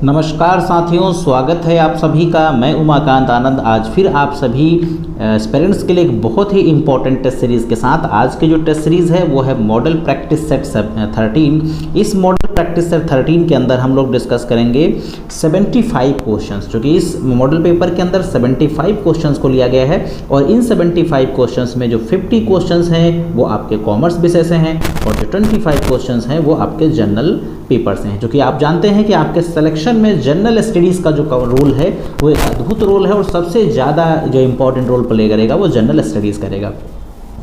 नमस्कार साथियों, स्वागत है आप सभी का। मैं उमाकांत आनंद आज फिर आप सभी एस्पिरेंट्स के लिए एक बहुत ही इंपॉर्टेंट टेस्ट सीरीज़ के साथ। आज की जो टेस्ट सीरीज़ है वो है मॉडल प्रैक्टिस सेट 13। इस मॉडल प्रैक्टिस सेट 13 के अंदर हम लोग डिस्कस करेंगे 75 क्वेश्चंस, जो कि इस मॉडल पेपर के अंदर 75 क्वेश्चंस को लिया गया है। और इन 75 क्वेश्चंस में जो 50 क्वेश्चंस हैं वो आपके कॉमर्स विषय से हैं और जो 25 क्वेश्चंस हैं वो आपके जनरल पेपर से हैं। जो कि आप जानते हैं कि आपके सिलेक्शन में जनरल स्टडीज़ का जो रोल है वो एक अद्भुत रोल है और सबसे ज़्यादा जो इम्पोर्टेंट रोल प्ले करेगा वो जनरल स्टडीज़ करेगा।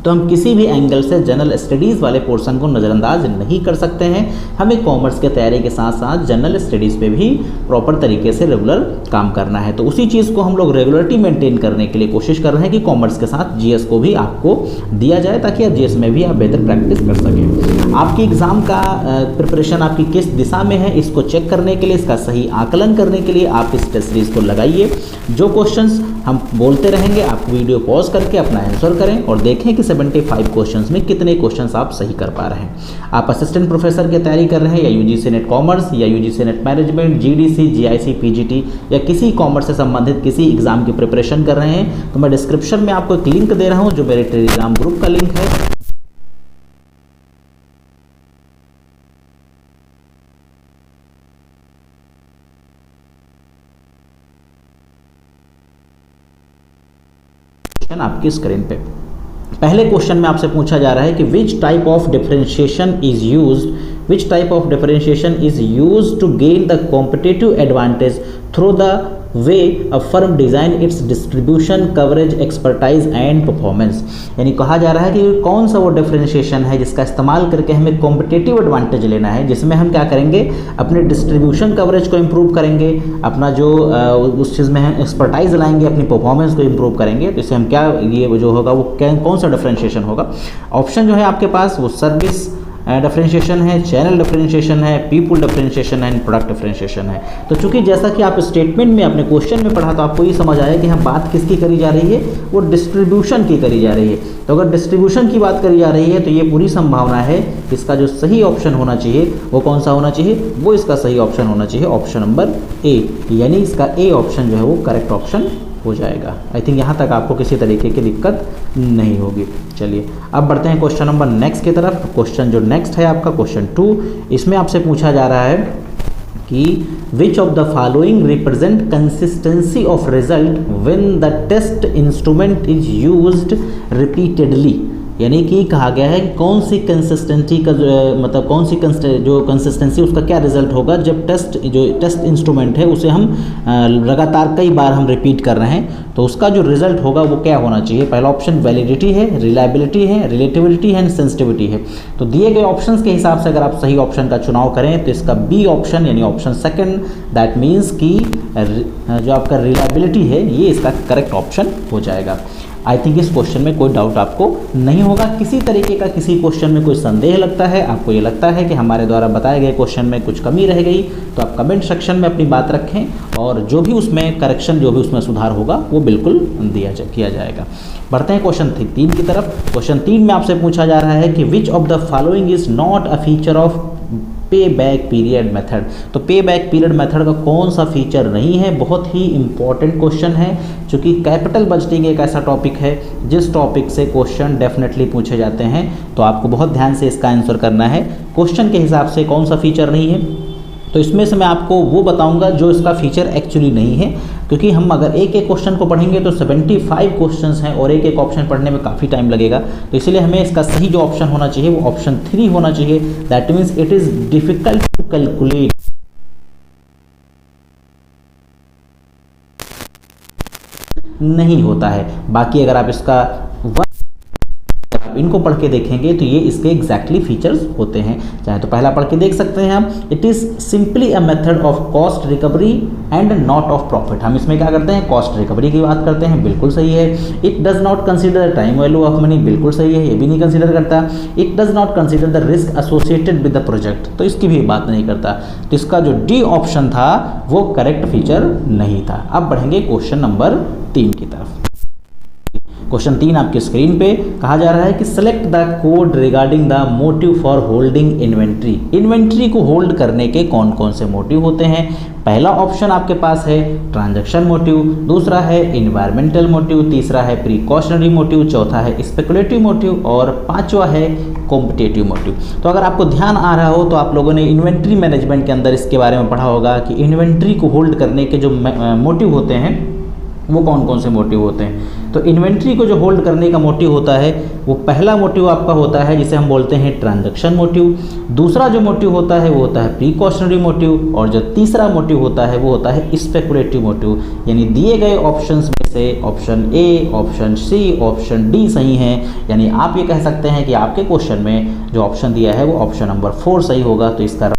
तो हम किसी भी एंगल से जनरल स्टडीज़ वाले पोर्शन को नज़रअंदाज नहीं कर सकते हैं। हमें कॉमर्स के तैयारी के साथ साथ जनरल स्टडीज़ पे भी प्रॉपर तरीके से रेगुलर काम करना है। तो उसी चीज़ को हम लोग रेगुलरिटी मेंटेन करने के लिए कोशिश कर रहे हैं कि कॉमर्स के साथ जीएस को भी आपको दिया जाए, ताकि आप जीएस में भी आप बेहतर प्रैक्टिस कर सकें। आपकी एग्ज़ाम का प्रिपरेशन आपकी किस दिशा में है, इसको चेक करने के लिए, इसका सही आकलन करने के लिए आप इस टेस्ट सीरीज़ को लगाइए। जो क्वेश्चंस हम बोलते रहेंगे आप वीडियो पॉज करके अपना आंसर करें और देखें कि 75 क्वेश्चंस में कितने क्वेश्चंस आप सही कर पा रहे हैं। आप असिस्टेंट प्रोफेसर की तैयारी कर रहे हैं या यूजीसी नेट कॉमर्स या UGC net management, GDC, GIC, PGT या किसी कॉमर्स से संबंधित किसी एग्जाम की प्रिपरेशन कर रहे हैं, तो मैं डिस्क्रिप्शन में आपको एक लिंक दे रहा हूं जो मेरे टेलीग्राम ग्रुप का लिंक है। आपकी स्क्रीन पे पहले क्वेश्चन में आपसे पूछा जा रहा है कि which type of differentiation is used to gain the competitive advantage through the way a firm design its distribution, coverage, expertise and performance. यानी कहा जा रहा है कि कौन सा वो डिफरेंशिएशन है जिसका इस्तेमाल करके हमें कॉम्पिटिटिव एडवांटेज लेना है, जिसमें हम क्या करेंगे, अपने डिस्ट्रीब्यूशन कवरेज को इम्प्रूव करेंगे, अपना जो उस चीज़ में हम एक्सपर्टाइज लाएंगे, अपनी परफॉर्मेंस को इम्प्रूव करेंगे। तो इससे हम क्या, ये जो होगा वो कौन सा डिफरेंशिएशन होगा। ऑप्शन जो है आपके पास वो सर्विस डिफरेंशिएशन है, चैनल डिफरेंशिएशन है, पीपल डिफरेंशिएशन है, प्रोडक्ट डिफरेंशिएशन है। तो चूंकि जैसा कि आप स्टेटमेंट में अपने क्वेश्चन में पढ़ा तो आपको ये समझ आया कि हम बात किसकी करी जा रही है, वो डिस्ट्रीब्यूशन की करी जा रही है। तो अगर डिस्ट्रीब्यूशन की बात करी जा रही है तो ये पूरी संभावना है इसका जो सही ऑप्शन होना चाहिए वो कौन सा होना चाहिए, वो इसका सही ऑप्शन होना चाहिए ऑप्शन नंबर ए। यानी इसका ए ऑप्शन जो है वो करेक्ट ऑप्शन हो जाएगा। आई थिंक यहाँ तक आपको किसी तरीके की दिक्कत नहीं होगी। चलिए अब बढ़ते हैं क्वेश्चन नंबर नेक्स्ट की तरफ। क्वेश्चन जो नेक्स्ट है आपका क्वेश्चन 2, इसमें आपसे पूछा जा रहा है कि which of the following represent consistency of result when the test instrument is used repeatedly. यानी कि कहा गया है कि कौन सी कंसिस्टेंसी का मतलब कौन सी जो कंसिस्टेंसी उसका क्या रिजल्ट होगा जब टेस्ट इंस्ट्रूमेंट है उसे हम लगातार कई बार हम रिपीट कर रहे हैं, तो उसका जो रिजल्ट होगा वो क्या होना चाहिए। पहला ऑप्शन वैलिडिटी है, रिलायबिलिटी है, रिलेटिविटी है, सेंसिटिविटी है। तो दिए गए ऑप्शंस के हिसाब से अगर आप सही ऑप्शन का चुनाव करें तो इसका बी ऑप्शन यानी ऑप्शन सेकंड, दैट मीन्स कि जो आपका रिलायबिलिटी है ये इसका करेक्ट ऑप्शन हो जाएगा। आई थिंक इस क्वेश्चन में कोई डाउट आपको नहीं होगा। किसी तरीके का किसी क्वेश्चन में कोई संदेह लगता है, आपको ये लगता है कि हमारे द्वारा बताए गए क्वेश्चन में कुछ कमी रह गई, तो आप कमेंट सेक्शन में अपनी बात रखें और जो भी उसमें करेक्शन, जो भी उसमें सुधार होगा वो बिल्कुल किया जाएगा। बढ़ते हैं क्वेश्चन 3 की तरफ। क्वेश्चन 3 में आपसे पूछा जा रहा है कि which of the following is not a feature of पे बैक पीरियड मेथड। तो पे बैक पीरियड मेथड का कौन सा फीचर नहीं है। बहुत ही इंपॉर्टेंट क्वेश्चन है, क्योंकि कैपिटल बजटिंग एक ऐसा टॉपिक है जिस टॉपिक से क्वेश्चन डेफिनेटली पूछे जाते हैं। तो आपको बहुत ध्यान से इसका आंसर करना है। क्वेश्चन के हिसाब से कौन सा फीचर नहीं है, तो इसमें से मैं आपको वो बताऊंगा जो इसका फीचर एक्चुअली नहीं है, क्योंकि हम अगर एक एक क्वेश्चन को पढ़ेंगे तो 75 क्वेश्चंस हैं और एक एक ऑप्शन पढ़ने में काफ़ी टाइम लगेगा। तो इसलिए हमें इसका सही जो ऑप्शन होना चाहिए वो ऑप्शन 3 होना चाहिए। That means it is difficult to calculate. नहीं होता है। बाकी अगर आप इसका इनको पढ़ के देखेंगे तो ये इसके एग्जैक्टली फीचर्स होते हैं। चाहे तो पहला पढ़ के देख सकते हैं हम, it is simply a method of cost recovery and not of profit. हम इसमें क्या करते हैं, कॉस्ट रिकवरी की बात करते हैं, बिल्कुल सही है। It does not consider time value of money, बिल्कुल सही है, ये भी नहीं कंसिडर करता। It does not consider the risk associated with the project, तो इसकी भी बात नहीं करता। तो इसका जो डी ऑप्शन था वो करेक्ट फीचर नहीं था। अब बढ़ेंगे क्वेश्चन नंबर 3 की तरफ। क्वेश्चन 3 आपकी स्क्रीन पे कहा जा रहा है कि select the code regarding the motive for holding inventory. Inventory को होल्ड करने के कौन कौन से मोटिव होते हैं। पहला ऑप्शन आपके पास है ट्रांजैक्शन मोटिव, दूसरा है इन्वायरमेंटल मोटिव, तीसरा है प्रिकॉशनरी मोटिव, चौथा है स्पेकुलेटिव मोटिव और पांचवा है कॉम्पिटिटिव मोटिव। तो अगर आपको ध्यान आ रहा हो तो आप लोगों ने इन्वेंट्री मैनेजमेंट के अंदर इसके बारे में पढ़ा होगा कि इन्वेंट्री को होल्ड करने के जो मोटिव होते हैं वो कौन कौन से मोटिव होते हैं। तो इन्वेंट्री को जो होल्ड करने का मोटिव होता है वो पहला मोटिव आपका होता है जिसे हम बोलते हैं ट्रांजैक्शन मोटिव, दूसरा जो मोटिव होता है वो होता है प्रिकॉशनरी मोटिव और जो तीसरा मोटिव होता है वो होता है स्पेकुलेटिव मोटिव। यानी दिए गए ऑप्शंस में से option A, option C, option D सही हैं। यानी आप ये कह सकते हैं कि आपके क्वेश्चन में जो ऑप्शन दिया है वो ऑप्शन नंबर 4 सही होगा। तो इसका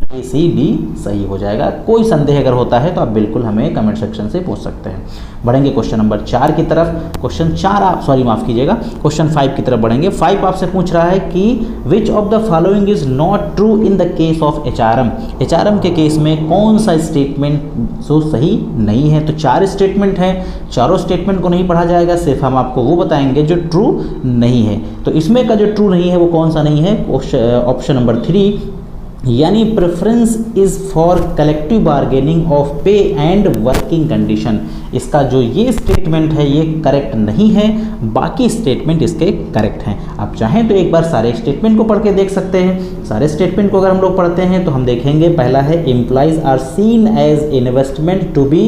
ए, सी, डी सही हो जाएगा। कोई संदेह अगर होता है तो आप बिल्कुल हमें कमेंट सेक्शन से पूछ सकते हैं। बढ़ेंगे क्वेश्चन नंबर 4 की तरफ। क्वेश्चन 4 आप माफ़ कीजिएगा, क्वेश्चन 5 की तरफ बढ़ेंगे। 5 आपसे पूछ रहा है कि which of the following is not true in the case of HRM. HRM के केस में कौन सा स्टेटमेंट सो सही नहीं है। तो 4 स्टेटमेंट हैं, चारों स्टेटमेंट को नहीं पढ़ा जाएगा, सिर्फ हम आपको वो बताएंगे जो ट्रू नहीं है। तो इसमें का जो ट्रू नहीं है वो कौन सा नहीं है, ऑप्शन नंबर 3 यानी preference is for collective bargaining of पे एंड वर्किंग कंडीशन। इसका जो ये स्टेटमेंट है ये करेक्ट नहीं है, बाकी स्टेटमेंट इसके करेक्ट हैं। आप चाहें तो एक बार सारे स्टेटमेंट को पढ़ के देख सकते हैं। सारे स्टेटमेंट को अगर हम लोग पढ़ते हैं तो हम देखेंगे, पहला है employees are seen as investment to be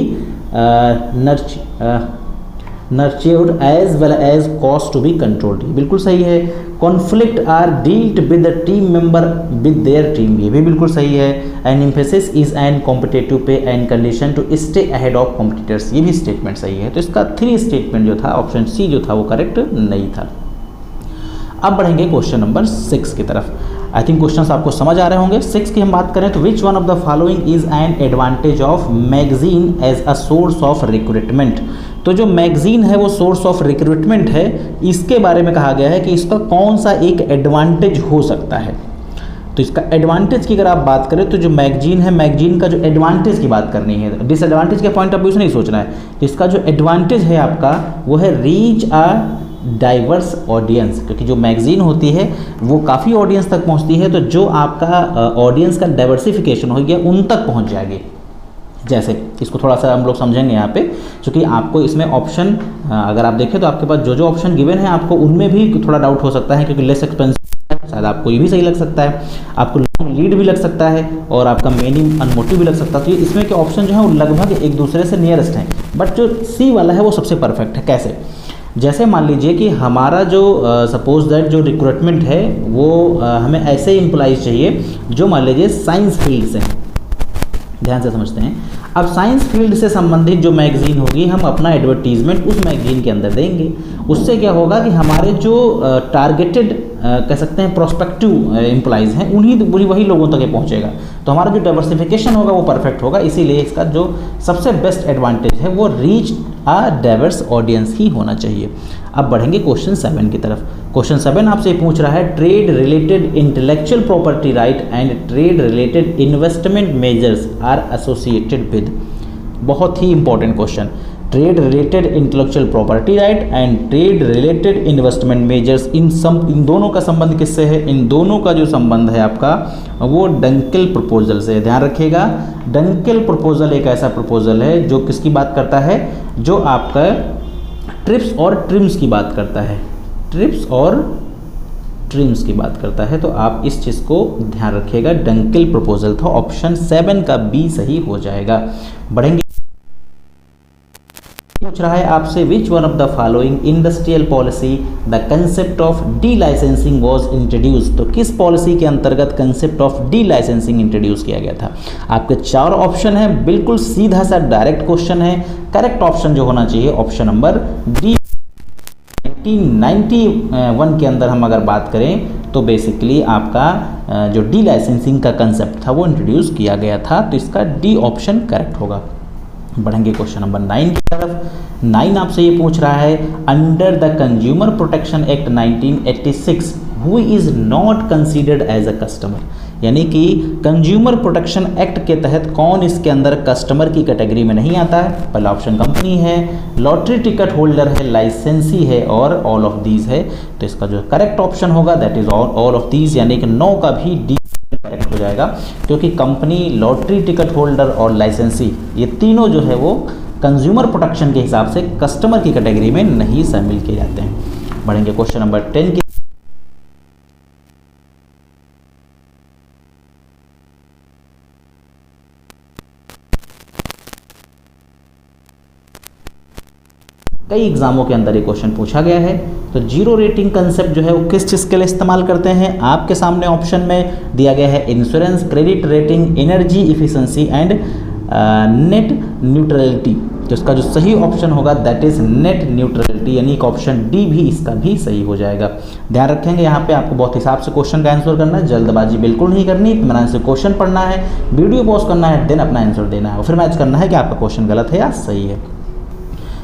nurtured as well as cost to be controlled, बिल्कुल सही है। Conflict are dealt with the team member with their team, ये भी बिल्कुल सही है। And emphasis is an competitive pay and condition to stay ahead of competitors, ये भी स्टेटमेंट सही है। तो इसका 3 स्टेटमेंट जो था ऑप्शन सी जो था वो करेक्ट नहीं था। अब बढ़ेंगे क्वेश्चन नंबर 6 की तरफ। आई थिंक क्वेश्चंस आपको समझ आ रहे होंगे। 6 की हम बात करें तो which one of the following is an advantage of magazine as a source of recruitment. तो जो मैगजीन है वो सोर्स ऑफ रिक्रूटमेंट है, इसके बारे में कहा गया है कि इसका कौन सा एक एडवांटेज हो सकता है। तो इसका एडवांटेज की अगर आप बात करें तो जो मैगजीन है, मैगजीन का जो एडवांटेज की बात करनी है, डिसएडवांटेज के पॉइंट ऑफ व्यू से नहीं सोचना है। तो इसका जो एडवांटेज है आपका वो है रीच अ डाइवर्स ऑडियंस, क्योंकि जो मैगजीन होती है वो काफ़ी ऑडियंस तक पहुंचती है। तो जो आपका ऑडियंस का डाइवर्सिफिकेशन हो गया उन तक पहुंच जाएगी। जैसे इसको थोड़ा सा हम लोग समझेंगे यहाँ पे, क्योंकि आपको इसमें ऑप्शन अगर आप देखें तो आपके पास जो जो ऑप्शन गिवन है आपको उनमें भी थोड़ा डाउट हो सकता है, क्योंकि लेस एक्सपेंसिव है, शायद आपको ये भी सही लग सकता है, आपको लॉन्ग लीड भी लग सकता है और आपका मेनिंग अनमोटिव भी लग सकता है। तो इसमें के ऑप्शन जो है वो लगभग एक दूसरे से नियरेस्ट हैं, बट जो सी वाला है वो सबसे परफेक्ट है। कैसे? जैसे मान लीजिए कि हमारा जो सपोज दैट जो रिक्रूटमेंट है वो हमें ऐसे एम्प्लॉइज चाहिए जो मान लीजिए साइंस फील्ड से हैं। ध्यान से समझते हैं। अब साइंस फील्ड से संबंधित जो मैगजीन होगी हम अपना एडवर्टीजमेंट उस मैगजीन के अंदर देंगे। उससे क्या होगा कि हमारे जो टारगेटेड कह सकते हैं प्रोस्पेक्टिव एम्प्लॉइज़ हैं उन्हीं वही लोगों तक ये पहुंचेगा। तो हमारा जो डाइवर्सिफिकेशन होगा वो परफेक्ट होगा। इसीलिए इसका जो सबसे बेस्ट एडवांटेज है वो रीच अ डाइवर्स ऑडियंस ही होना चाहिए। अब बढ़ेंगे क्वेश्चन 7 की तरफ। क्वेश्चन 7 आपसे पूछ रहा है trade related intellectual property right and trade related investment measures are associated with. बहुत ही important question. Trade related intellectual property right and trade related investment measures, इन दोनों का संबंध किससे है? इन दोनों का जो संबंध है आपका वो डंकेल प्रपोजल से। ध्यान रखिएगा, डंकेल प्रपोजल एक ऐसा प्रपोजल है जो किसकी बात करता है? जो आपका ट्रिप्स और ट्रिम्स की बात करता है। ट्रिप्स और ट्रिम्स की बात करता है। तो आप इस चीज़ को ध्यान रखिएगा, डंकेल प्रपोजल था। ऑप्शन 7 का बी सही हो जाएगा। बढ़ेंगे, पूछ रहा है आपसे विच one of the following industrial policy the concept of D licensing was introduce. तो किस पॉलिसी के अंतर्गत concept of D licensing introduce किया गया था? आपके 4 ऑप्शन है, बिल्कुल सीधा सा डायरेक्ट क्वेश्चन है। करेक्ट ऑप्शन जो होना चाहिए ऑप्शन नंबर डी। 1991 के अंदर हम अगर बात करें तो बेसिकली आपका जो डी लाइसेंसिंग का कंसेप्ट था वो इंट्रोड्यूस किया गया था। तो इसका डी ऑप्शन करेक्ट होगा। बढ़ेंगे क्वेश्चन नंबर 9 की तरफ। 9 आपसे ये पूछ रहा है under the consumer protection act 1986 who is not considered as a customer. यानी कि कंज्यूमर प्रोटेक्शन एक्ट के तहत कौन इसके अंदर कस्टमर की कैटेगरी में नहीं आता है? पहला ऑप्शन कंपनी है, लॉटरी टिकट होल्डर है, लाइसेंसी है और ऑल ऑफ दीज है। तो इसका जो करेक्ट ऑप्शन होगा that is all of these, यानी कि 9 का भी डी करेक्ट हो जाएगा, क्योंकि कंपनी, लॉटरी टिकट होल्डर और लाइसेंसी ये तीनों जो है वो कंज्यूमर प्रोटेक्शन के हिसाब से कस्टमर की कैटेगरी में नहीं शामिल किए जाते हैं। बढ़ेंगे क्वेश्चन नंबर 10 की। कई एग्जामों के अंदर ये क्वेश्चन पूछा गया है। तो जीरो रेटिंग कंसेप्ट जो है वो किस चीज़ के लिए इस्तेमाल करते हैं? आपके सामने ऑप्शन में दिया गया है insurance, credit rating, energy efficiency and net neutrality. तो इसका जो सही ऑप्शन होगा दैट इज नेट न्यूट्रलिटी, यानी कि ऑप्शन डी भी इसका भी सही हो जाएगा। ध्यान रखेंगे यहाँ पे आपको बहुत हिसाब से क्वेश्चन का आंसर करना है, जल्दबाजी बिल्कुल नहीं करनी। मैंने से क्वेश्चन पढ़ना है, वीडियो पॉज करना है, देन अपना आंसर देना है और फिर मैच करना है कि आपका क्वेश्चन गलत है या सही है।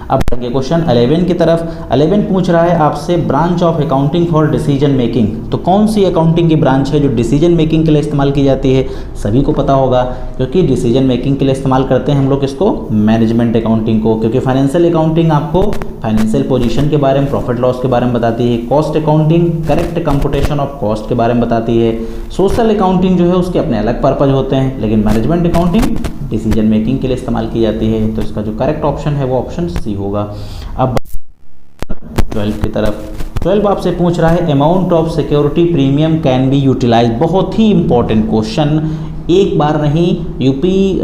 अब बढ़ेंगे क्वेश्चन 11 की तरफ। 11 पूछ रहा है आपसे branch of accounting for decision making. तो कौन सी अकाउंटिंग की ब्रांच है जो डिसीजन मेकिंग के लिए इस्तेमाल की जाती है? सभी को पता होगा, क्योंकि डिसीजन मेकिंग के लिए इस्तेमाल करते हैं हम लोग इसको, मैनेजमेंट अकाउंटिंग को, क्योंकि फाइनेंशियल अकाउंटिंग आपको फाइनेंशियल पोजीशन के बारे में, प्रॉफिट लॉस के बारे में बताती है। Cost accounting correct computation of cost के बारे में बताती है। सोशल अकाउंटिंग जो है उसके अपने अलग पर्पज होते हैं, लेकिन मैनेजमेंट अकाउंटिंग डिसीजन मेकिंग के लिए इस्तेमाल की जाती है। तो इसका जो करेक्ट ऑप्शन है वो ऑप्शन सी होगा। अब 12 की तरफ। 12 आपसे पूछ रहा है amount of security premium can be utilize. बहुत ही इंपॉर्टेंट क्वेश्चन, एक बार नहीं यूपी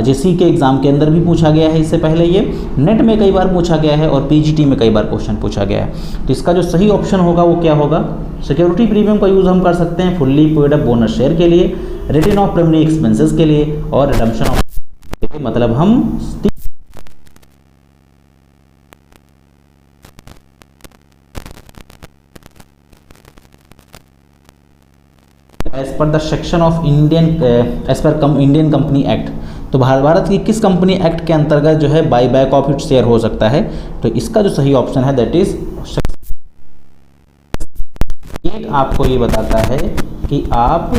जेसी के एग्जाम के अंदर भी पूछा गया है, इससे पहले ये नेट में कई बार पूछा गया है और पीजीटी में कई बार क्वेश्चन पूछा गया है। तो इसका जो सही ऑप्शन होगा वो क्या होगा? सिक्योरिटी प्रीमियम का यूज़ हम कर सकते हैं fully paid up bonus share के लिए, रिटर्न ऑफ प्राइमरी एक्सपेंसेस के लिए और रिडम्पशन ऑफ, मतलब हम as per the section of Indian as per Indian company act. तो भारत की किस कंपनी एक्ट के अंतर्गत जो है by back of it share हो सकता है? तो इसका जो सही ऑप्शन है दैट इज एक, आपको ये बताता है कि आप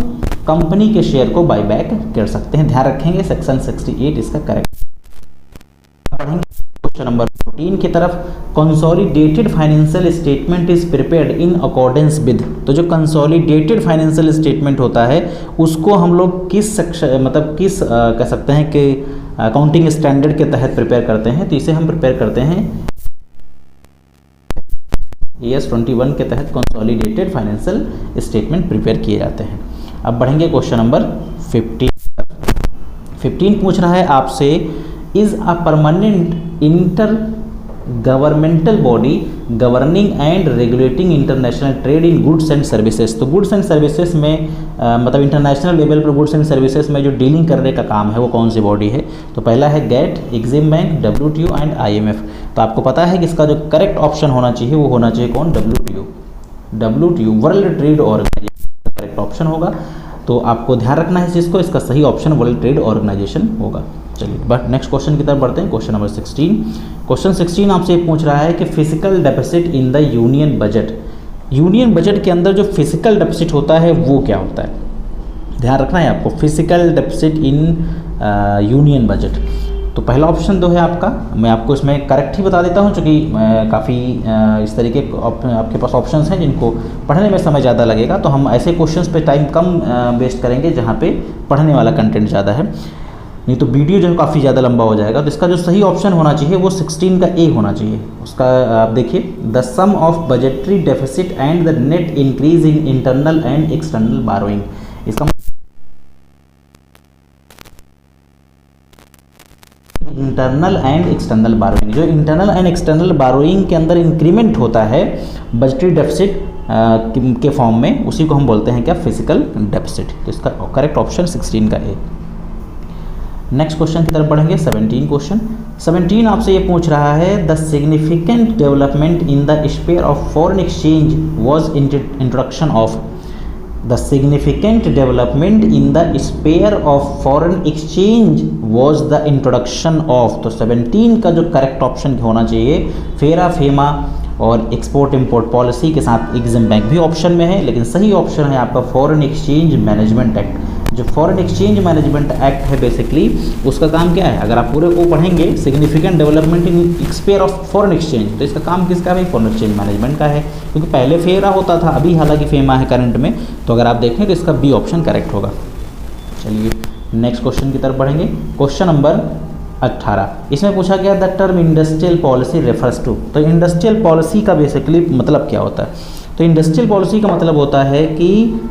कंपनी के शेयर को बाई बैक कर सकते हैं। ध्यान रखेंगे सेक्शन 68 इसका करेक्ट। पढ़ेंगे क्वेश्चन नंबर 14 की तरफ। Consolidated financial statement is prepared in accordance with. तो जो कंसोलिडेटेड फाइनेंशियल स्टेटमेंट होता है उसको हम लोग किस किस कह सकते हैं कि अकाउंटिंग स्टैंडर्ड के तहत प्रिपेयर करते हैं? तो इसे हम प्रिपेयर करते हैं AS 21 के तहत कंसोलिडेटेड फाइनेंशियल स्टेटमेंट प्रिपेयर किए जाते हैं। अब बढ़ेंगे क्वेश्चन नंबर 15 पूछ रहा है आपसे is a permanent inter governmental body governing and regulating international trade in goods and services. तो गुड्स एंड सर्विसेज में मतलब इंटरनेशनल लेवल पर गुड्स एंड सर्विसेज में जो डीलिंग करने का काम है वो कौन सी बॉडी है? तो पहला है GATT, EXIM bank, WTO and IMF। तो आपको पता है कि इसका जो करेक्ट ऑप्शन होना चाहिए वो होना चाहिए कौन? WTO world trade organization correct option होगा। तो आपको ध्यान रखना है इस चीज़ को, इसका सही ऑप्शन वर्ल्ड ट्रेड ऑर्गेनाइजेशन होगा। चलिए बट नेक्स्ट क्वेश्चन की तरफ बढ़ते हैं। Question number 16। क्वेश्चन 16 आपसे पूछ रहा है कि physical deficit in the union budget. Union budget के अंदर जो फिजिकल डेफिसिट होता है वो क्या होता है? ध्यान रखना है आपको, physical deficit in union budget. तो पहला ऑप्शन जो है आपका, मैं आपको इसमें करेक्ट ही बता देता हूँ क्योंकि काफ़ी इस तरीके आपके पास ऑप्शंस हैं जिनको पढ़ने में समय ज़्यादा लगेगा। तो हम ऐसे क्वेश्चंस पे टाइम कम वेस्ट करेंगे जहाँ पे पढ़ने वाला कंटेंट ज़्यादा है, नहीं तो वीडियो जो है काफ़ी ज़्यादा लंबा हो जाएगा। तो इसका जो सही ऑप्शन होना चाहिए वो 16 का ए होना चाहिए। उसका आप देखिए, the sum of budgetary deficit and the net increase in internal and external borrowing. इसका इंटरनल एंड एक्सटर्नल बारोइंग, जो इंटरनल एंड एक्सटर्नल बारोइंग के अंदर इंक्रीमेंट होता है बजटरी डेफिसिट के फॉर्म में, उसी को हम बोलते हैं क्या? Physical deficit. तो इसका करेक्ट ऑप्शन 16 का ए। नेक्स्ट क्वेश्चन की तरफ बढ़ेंगे। 17 क्वेश्चन 17 आपसे ये पूछ रहा है the significant development in the sphere of foreign exchange was introduction of. The significant development in the sphere of foreign exchange was the introduction of. तो 17 का जो करेक्ट ऑप्शन होना चाहिए फेरा फेमा और एक्सपोर्ट इंपोर्ट पॉलिसी के साथ EXIM bank भी ऑप्शन में है, लेकिन सही ऑप्शन है आपका फॉरेन एक्सचेंज मैनेजमेंट एक्ट। जो फॉरेन एक्सचेंज मैनेजमेंट एक्ट है बेसिकली उसका काम क्या है, अगर आप पूरे को पढ़ेंगे significant development in sphere of foreign exchange, तो इसका काम किसका है भाई, फॉरेन एक्सचेंज मैनेजमेंट का है, क्योंकि पहले फेरा होता था, अभी हालांकि फेमा है करंट में, तो अगर आप देखें तो इसका बी ऑप्शन करेक्ट होगा। चलिए नेक्स्ट क्वेश्चन की तरफ बढ़ेंगे। क्वेश्चन नंबर 18, इसमें पूछा गया the term industrial policy refers to, तो इंडस्ट्रियल पॉलिसी का बेसिकली मतलब क्या होता है, तो इंडस्ट्रियल पॉलिसी का मतलब होता है कि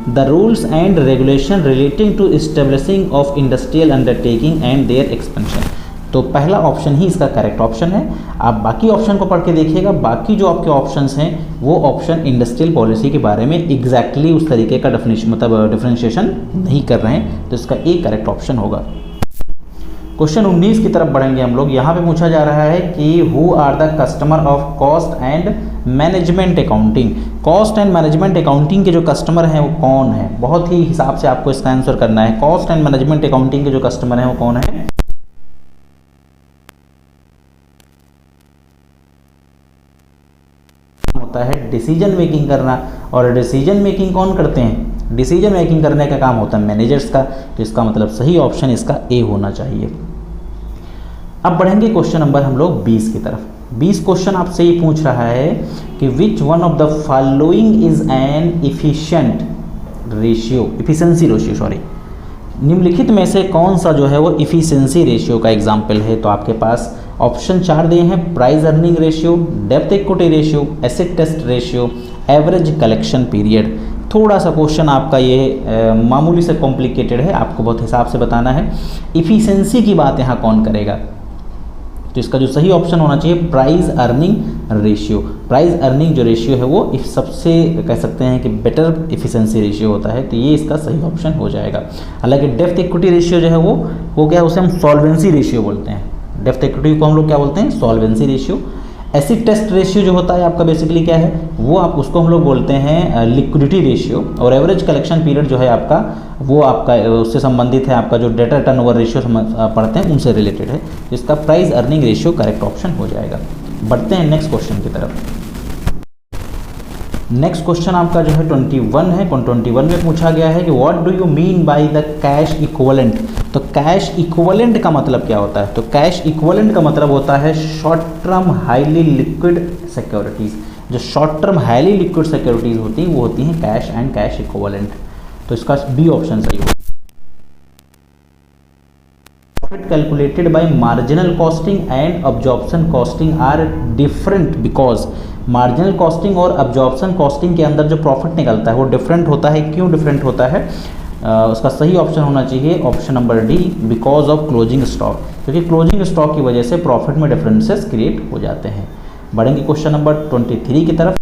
the rules and regulation relating to establishing of industrial undertaking and their expansion. तो पहला ऑप्शन ही इसका करेक्ट ऑप्शन है। आप बाकी ऑप्शन को पढ़ के देखिएगा, बाकी जो आपके ऑप्शंस हैं वो ऑप्शन इंडस्ट्रियल पॉलिसी के बारे में एग्जैक्टली उस तरीके का डेफिनेशन मतलब डिफरेंशिएशन नहीं कर रहे हैं, तो इसका ए करेक्ट ऑप्शन होगा। क्वेश्चन 19 की तरफ बढ़ेंगे हम लोग। यहाँ पे पूछा जा रहा है कि who are the customer of cost and management accounting. Cost and management accounting के जो कस्टमर हैं वो कौन है, बहुत ही हिसाब से आपको इसका आंसर करना है। कॉस्ट एंड मैनेजमेंट अकाउंटिंग के जो कस्टमर हैं वो कौन है, होता है डिसीजन मेकिंग करना, और डिसीजन मेकिंग कौन करते हैं, डिसीजन मेकिंग करने का काम होता है मैनेजर्स का, तो इसका मतलब सही ऑप्शन इसका ए होना चाहिए। अब बढ़ेंगे क्वेश्चन नंबर हम लोग 20 की तरफ। 20 क्वेश्चन आपसे ये पूछ रहा है कि विच one of the following is N efficient ratio, efficiency ratio sorry, निम्नलिखित में से कौन सा जो है वो इफिशिएंसी रेशियो का एग्जाम्पल है। तो आपके पास ऑप्शन 4 दिए हैं, प्राइस अर्निंग रेशियो, डेप्थ equity ratio, asset test ratio, average collection period. थोड़ा सा क्वेश्चन आपका ये मामूली से कॉम्प्लिकेटेड है, आपको बहुत हिसाब से बताना है। इफिशिएंसी की बात यहाँ कौन करेगा, तो इसका जो सही ऑप्शन होना चाहिए price earning ratio. Price earning जो रेशियो है वो सबसे कह सकते हैं कि बेटर इफिशिएंसी रेशियो होता है, तो ये इसका सही ऑप्शन हो जाएगा। हालांकि डेप्थ इक्विटी रेशियो जो है वो क्या है, उसे हम सॉल्वेंसी रेशियो बोलते हैं। डेप्थ इक्विटी को हम लोग क्या बोलते हैं, solvency ratio. Acid test ratio जो होता है आपका बेसिकली क्या है, वो आप उसको हम लोग बोलते हैं लिक्विडिटी रेशियो। और एवरेज कलेक्शन पीरियड जो है आपका वो आपका उससे संबंधित है, आपका जो डेटा टर्नओवर रेशियो पढ़ते हैं उनसे रिलेटेड है। इसका price earning ratio correct option हो जाएगा। बढ़ते हैं नेक्स्ट क्वेश्चन की तरफ। नेक्स्ट क्वेश्चन आपका जो है 21 है। 21 में पूछा गया है कि what do you mean by the cash equivalent. तो कैश इक्विवेलेंट का मतलब क्या होता है, तो कैश इक्विवेलेंट का मतलब होता है short term highly liquid securities. जो short term highly liquid securities होती हैं वो होती हैं कैश एंड कैश इक्विवेलेंट। तो इसका बी ऑप्शन सही होगा। Profit calculated by marginal costing and absorption costing are different because marginal costing और अब्जॉर्प्शन कॉस्टिंग के अंदर जो प्रॉफिट निकलता है वो डिफरेंट होता है। क्यों डिफरेंट होता है, उसका सही ऑप्शन होना चाहिए option number D, because of closing stock, क्योंकि क्लोजिंग स्टॉक की वजह से प्रॉफिट में डिफरेंसेस क्रिएट हो जाते हैं। बढ़ेंगे क्वेश्चन नंबर 23 की तरफ।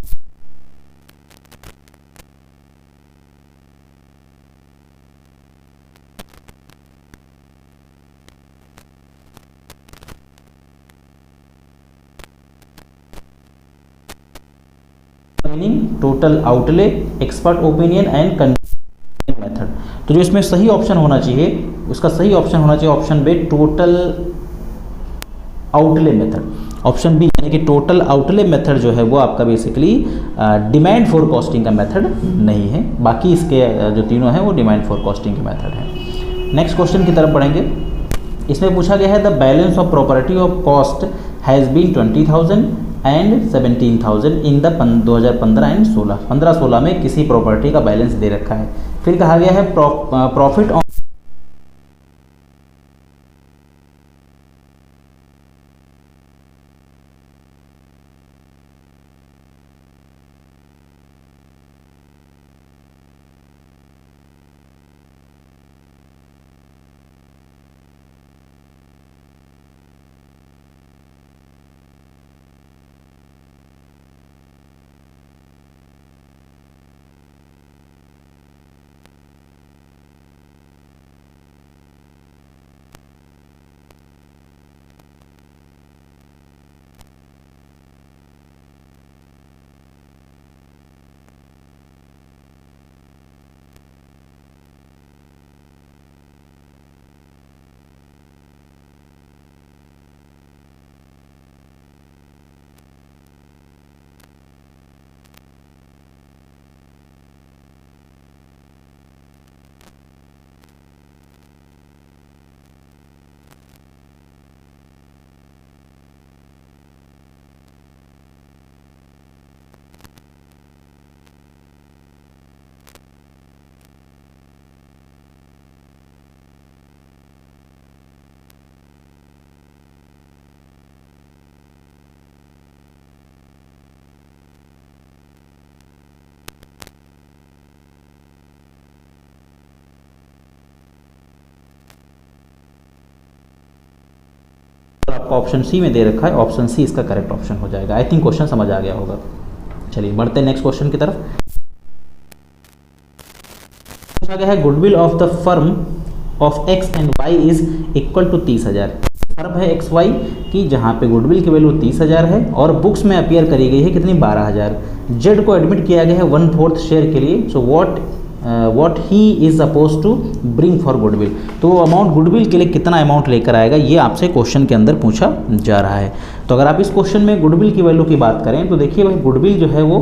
Total outlay, expert opinion and control method. तो जो इसमें सही ऑप्शन होना चाहिए, उसका सही ऑप्शन होना चाहिए option B, total outlay method. Option B यानी कि टोटल आउटले मेथड जो है वो आपका बेसिकली डिमांड फोरकास्टिंग का मेथड नहीं है। बाकी इसके जो तीनों हैं वो डिमांड फोरकास्टिंग के मेथड हैं। नेक्स्ट क्वेश्चन की तरफ बढ़ेंगे। इसमें पूछा गया है the balance of property of cost has been 20,000 and 17,000 in the 2015 and 15-16 में किसी प्रॉपर्टी का बैलेंस दे रखा है। फिर कहा गया है प्रॉफिट ऑन आपका ऑप्शन सी में दे रखा है, ऑप्शन सी इसका करेक्ट ऑप्शन हो जाएगा। आई थिंक क्वेश्चन समझ आ गया होगा। चलिए बढ़ते हैं नेक्स्ट क्वेश्चन की तरफ। पूछा गया है goodwill of the firm of X and Y is equal to 30,000। Firm है एक्स वाई की जहाँ पे गुडविल की वैल्यू 30,000 है और बुक्स में अपीयर करी गई है कितनी 12,000। जेड को एडमिट किया गया है 1/4 शेयर के लिए। So what he is suppose to bring for goodwill, तो वो अमाउंट गुडविल के लिए कितना अमाउंट लेकर आएगा, ये आपसे क्वेश्चन के अंदर पूछा जा रहा है। तो अगर आप इस क्वेश्चन में गुडविल की वैल्यू की बात करें तो देखिए भाई गुडविल जो है वो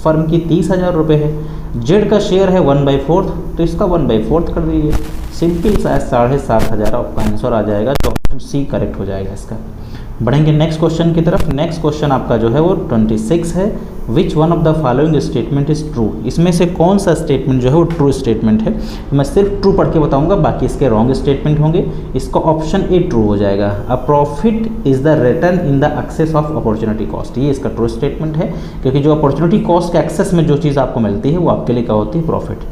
फर्म की 30,000 रुपये है। जेड का शेयर है 1/4, तो इसका 1/4 कर दीजिए। सिंपल सा 7,500 आपका आंसर आ जाएगा, तो ऑप्शन सी करेक्ट हो जाएगा इसका। बढ़ेंगे नेक्स्ट क्वेश्चन की तरफ। नेक्स्ट क्वेश्चन आपका जो है वो 26 है। विच one of the following statement is true, इसमें से कौन सा स्टेटमेंट जो है वो ट्रू स्टेटमेंट है। मैं सिर्फ ट्रू पढ़ के बताऊंगा, बाकी इसके रॉन्ग स्टेटमेंट होंगे। इसका ऑप्शन ए ट्रू हो जाएगा। A profit is the return in the excess of opportunity cost, ये इसका ट्रू स्टेटमेंट है, क्योंकि जो अपॉर्चुनिटी कॉस्ट के एक्सेस में जो चीज़ आपको मिलती है वो आपके लिए क्या होती है, profit.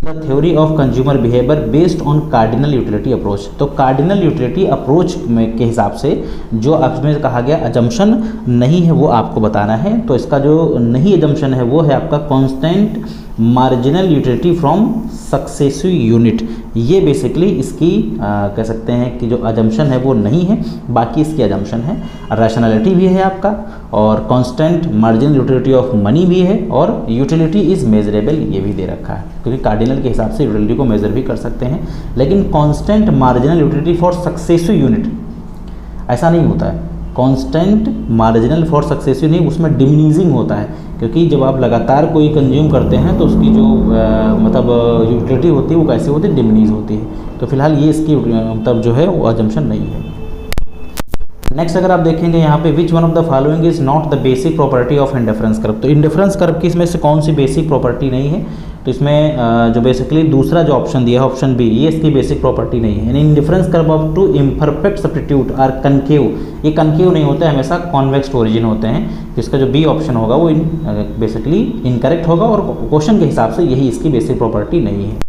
The theory of consumer behaviour based on cardinal utility approach, तो कार्डिनल यूटिलिटी अप्रोच में के हिसाब से जो आपने कहा गया अजम्पशन नहीं है वो आपको बताना है। तो इसका जो नहीं अजम्पशन है वो है आपका constant marginal utility from successive unit. ये बेसिकली इसकी कह सकते हैं कि जो अजम्पशन है वो नहीं है, बाकी इसकी अजम्पशन है। रैशनैलिटी भी है आपका, और constant marginal utility of money भी है, और यूटिलिटी इज मेजरेबल ये भी दे रखा है, क्योंकि कार्डिनल के हिसाब से यूटिलिटी को मेजर भी कर सकते हैं। लेकिन constant marginal utility for successive unit ऐसा नहीं होता है। कांस्टेंट मार्जिनल फॉर सक्सेसिव नहीं, उसमें डिमिनिजिंग होता है, क्योंकि जब आप लगातार कोई कंज्यूम करते हैं तो उसकी जो मतलब यूटिलिटी होती है वो कैसे होती है, डिमिनिज होती है। तो फिलहाल ये इसकी मतलब जो है वो अजम्पशन नहीं है। नेक्स्ट अगर आप देखेंगे यहाँ पे विच one of the following is not the basic property of indifference curve, तो इंडिफरेंस कर्व की इसमें से कौन सी बेसिक प्रॉपर्टी नहीं है। तो इसमें जो बेसिकली दूसरा जो ऑप्शन दिया है ऑप्शन बी, ये इसकी बेसिक प्रॉपर्टी नहीं है। यानी indifference curve of two imperfect substitute are concave, ये कनकेव नहीं होता है, हमेशा कॉन्वेक्स ओरिजिन होते हैं। तो इसका जो बी ऑप्शन होगा वो बेसिकली इनकरेक्ट होगा, और क्वेश्चन के हिसाब से यही इसकी बेसिक प्रॉपर्टी नहीं है।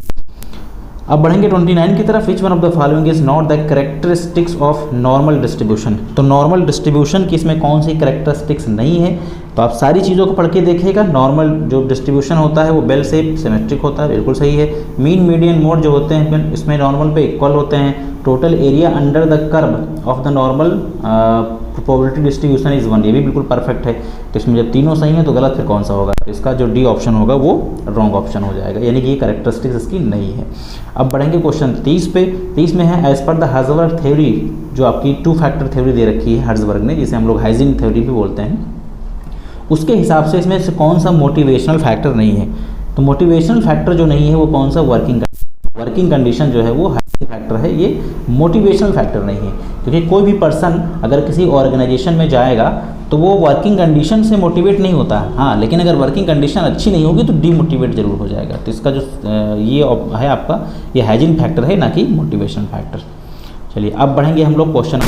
अब बढ़ेंगे 29 की तरफ। विच one of the following is not the characteristics of normal distribution, तो नॉर्मल डिस्ट्रीब्यूशन की इसमें कौन सी कैरेक्टरिस्टिक्स नहीं है। तो आप सारी चीज़ों को पढ़ के देखिएगा। नॉर्मल जो डिस्ट्रीब्यूशन होता है वो बेल शेप सिमेट्रिक होता है, बिल्कुल सही है। मीन मीडियन मोड जो होते हैं इसमें नॉर्मल पे इक्वल होते हैं। Total area under the curve of the normal probability distribution is 1, ये भी बिल्कुल परफेक्ट है। तो इसमें जब तीनों सही है तो गलत फिर कौन सा होगा, तो इसका जो डी ऑप्शन होगा वो रॉन्ग ऑप्शन हो जाएगा, यानी कि ये कैरेक्टरिस्टिक्स इसकी नहीं है। अब बढ़ेंगे क्वेश्चन 30 पे। 30 में है as per the Herzberg theory, जो आपकी 2 फैक्टर थ्योरी दे रखी है हर्ट्ज़बर्ग ने, जिसे हम लोग हाइजीन थ्योरी भी बोलते हैं, उसके हिसाब से इसमें से कौन सा मोटिवेशनल फैक्टर नहीं है। तो मोटिवेशनल फैक्टर जो नहीं है वो कौन सा, वर्किंग कंडीशन जो है वो हाइजीन फैक्टर है, ये मोटिवेशनल फैक्टर नहीं है। क्योंकि कोई भी पर्सन अगर किसी ऑर्गेनाइजेशन में जाएगा तो वो वर्किंग कंडीशन से मोटिवेट नहीं होता, हाँ, लेकिन अगर वर्किंग कंडीशन अच्छी नहीं होगी तो डीमोटिवेट जरूर हो जाएगा। तो इसका जो ये है आपका, ये हाइजीन फैक्टर है, ना कि मोटिवेशन फैक्टर। चलिए अब बढ़ेंगे हम लोग क्वेश्चन।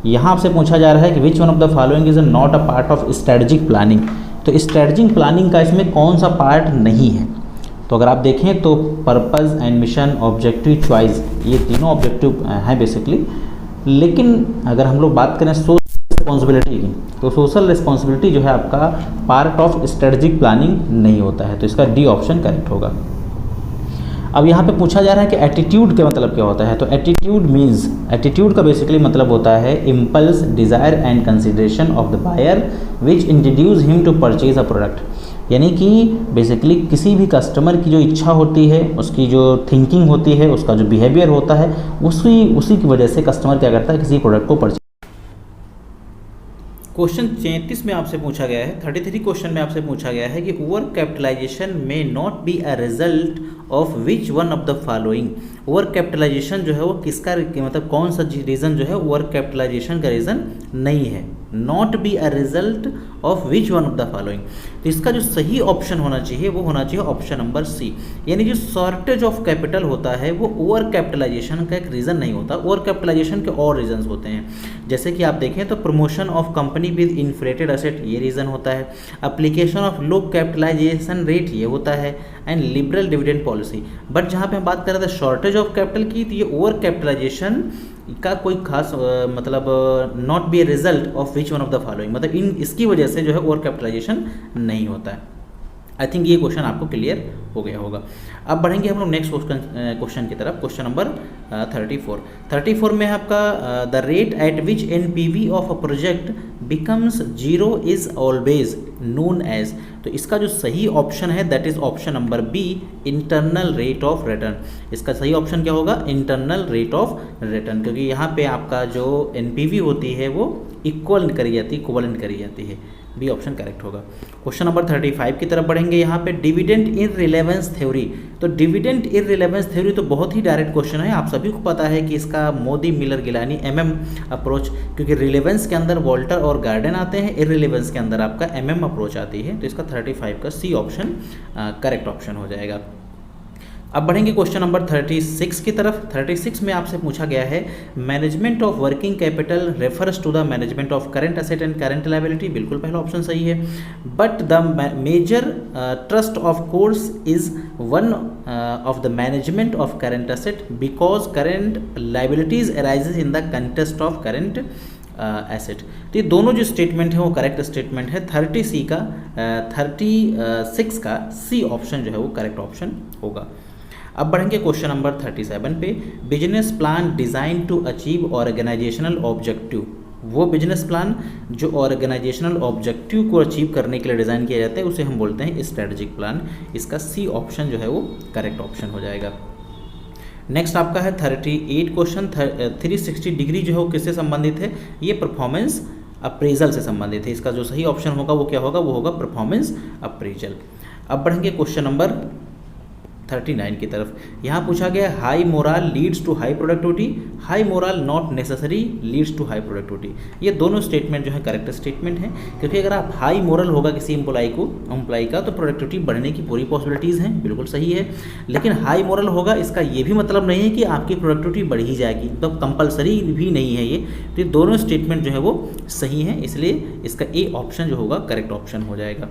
यहाँ आपसे पूछा जा रहा है कि विच one of the following is not a part of strategic planning, तो स्ट्रेटजिक प्लानिंग का इसमें कौन सा पार्ट नहीं है। तो अगर आप देखें तो purpose and mission, objective, choice, ये तीनों ऑब्जेक्टिव हैं बेसिकली। लेकिन अगर हम लोग बात करें सोशल रिस्पॉन्सिबिलिटी की, तो सोशल रिस्पॉन्सिबिलिटी जो है आपका पार्ट ऑफ स्ट्रेटजिक प्लानिंग नहीं होता है, तो इसका डी ऑप्शन करेक्ट होगा। अब यहाँ पे पूछा जा रहा है कि एटीट्यूड का मतलब क्या होता है। तो एटीट्यूड का बेसिकली मतलब होता है impulse, desire and consideration of the buyer which introduce him to purchase a product. यानी कि बेसिकली किसी भी कस्टमर की जो इच्छा होती है, उसकी जो थिंकिंग होती है, उसका जो बिहेवियर होता है, उसी की वजह से कस्टमर क्या करता है, किसी प्रोडक्ट को परचेज। क्वेश्चन 33 में आपसे पूछा गया है, 33 क्वेश्चन में आपसे पूछा गया है कि over capitalisation may not be a result of which one of the following. Over capitalisation जो है वो किसका मतलब कौन सा रीज़न जो है ओवर कैपिटलाइजेशन का रीज़न नहीं है, not be a result of which one of the following. तो इसका जो सही ऑप्शन होना चाहिए वो होना चाहिए ऑप्शन नंबर सी, यानी जो शॉर्टेज ऑफ कैपिटल होता है वो ओवर कैपिटलाइजेशन का एक रीज़न नहीं होता। ओवर कैपिटलाइजेशन के और रीजंस होते हैं, जैसे कि आप देखें तो promotion of company only with inflated asset, ये रीज़न होता है। Application of low capitalisation rate, ये होता है। And liberal dividend policy. But जहाँ पे हम बात कर रहे थे शॉर्टेज ऑफ कैपिटल की, तो ये ओवर कैपिटलाइजेशन का कोई खास मतलब not be a result of which one of the following, मतलब इन इसकी वजह से जो है ओवर कैपिटलाइजेशन नहीं होता है। आई थिंक ये क्वेश्चन आपको क्लियर हो गया होगा। अब बढ़ेंगे हम लोग नेक्स्ट क्वेश्चन की तरफ। क्वेश्चन नंबर 34 में है आपका the rate at which NPV of a project becomes zero is always known as. तो इसका जो सही ऑप्शन है that is option number B, internal rate of return. इसका सही ऑप्शन क्या होगा? इंटरनल रेट ऑफ रिटर्न, क्योंकि यहाँ पे आपका जो एनपीवी होती है वो इक्वलेंट करी जाती है। बी ऑप्शन करेक्ट होगा। क्वेश्चन नंबर 35 की तरफ बढ़ेंगे। यहाँ पे डिविडेंड इररिलेवेंस थ्योरी। तो डिविडेंड इररिलेवेंस थ्योरी तो बहुत ही डायरेक्ट क्वेश्चन है, आप सभी को पता है कि इसका मोदी मिलर गिलानी अप्रोच, क्योंकि रिलेवेंस के अंदर वॉल्टर और गार्डन आते हैं, इररिलेवेंस के अंदर आपका अप्रोच आती है। तो इसका 35 का सी ऑप्शन करेक्ट ऑप्शन हो जाएगा। अब बढ़ेंगे क्वेश्चन नंबर 36 की तरफ। 36 में आपसे पूछा गया है management of working capital refers to the management of current asset and current liability. बिल्कुल पहला ऑप्शन सही है। But the major trust of course is one of the management of current asset because current liabilities arises in the contest of current asset. तो ये दोनों जो statement है वो करेक्ट स्टेटमेंट है। 36 का सी ऑप्शन जो है वो करेक्ट ऑप्शन होगा। अब बढ़ेंगे क्वेश्चन नंबर 37 पे। Business plan design to achieve organisational objective. वो बिजनेस प्लान जो ऑर्गेनाइजेशनल ऑब्जेक्टिव को अचीव करने के लिए डिज़ाइन किया जाता है उसे हम बोलते हैं स्ट्रेटजिक प्लान। इसका सी ऑप्शन जो है वो करेक्ट ऑप्शन हो जाएगा। नेक्स्ट आपका है 38 क्वेश्चन। 360 डिग्री जो है वो किससे संबंधित है? ये परफॉर्मेंस अप्रेजल से संबंधित है। इसका जो सही ऑप्शन होगा वो क्या होगा? वो होगा परफॉर्मेंस अप्रेजल। अब बढ़ेंगे क्वेश्चन नंबर 39 की तरफ। यहाँ पूछा गया high moral leads to high productivity, high moral not necessary leads to high productivity. ये दोनों स्टेटमेंट जो है करेक्ट स्टेटमेंट है, क्योंकि अगर आप हाई मोरल होगा किसी एम्प्लॉय का तो प्रोडक्टिविटी बढ़ने की पूरी पॉसिबिलिटीज़ हैं, बिल्कुल सही है। लेकिन हाई मोरल होगा इसका ये भी मतलब नहीं है कि आपकी प्रोडक्टिविटी बढ़ ही जाएगी, तो कंपलसरी भी नहीं है ये। तो ये दोनों स्टेटमेंट जो है वो सही है, इसलिए इसका ए ऑप्शन जो होगा करेक्ट ऑप्शन हो जाएगा।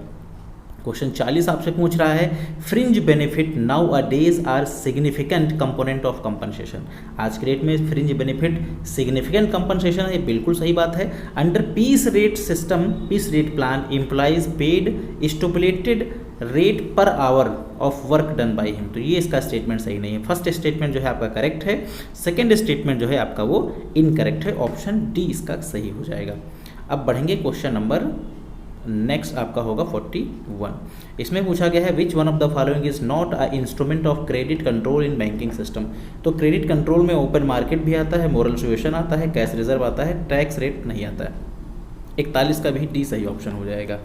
क्वेश्चन 40 आपसे पूछ रहा है fringe benefit nowadays are significant component of compensation. आज के डेट में फ्रिंज बेनिफिट सिग्निफिकेंट कंपनसेशन है, ये बिल्कुल सही बात है। Under piece rate system, piece rate plan employees paid stipulated rate per hour of work done by him. तो ये इसका स्टेटमेंट सही नहीं है। फर्स्ट स्टेटमेंट जो है आपका करेक्ट है, सेकेंड स्टेटमेंट जो है आपका वो इनकरेक्ट है। ऑप्शन डी इसका सही हो जाएगा। अब बढ़ेंगे क्वेश्चन नंबर नेक्स्ट आपका होगा 41। इसमें पूछा गया है विच one of the following is not a instrument of credit control in banking system. तो क्रेडिट कंट्रोल में ओपन मार्केट भी आता है, मोरल सुएशन आता है, कैश रिजर्व आता है, टैक्स रेट नहीं आता है। 41 का भी डी सही ऑप्शन हो जाएगा।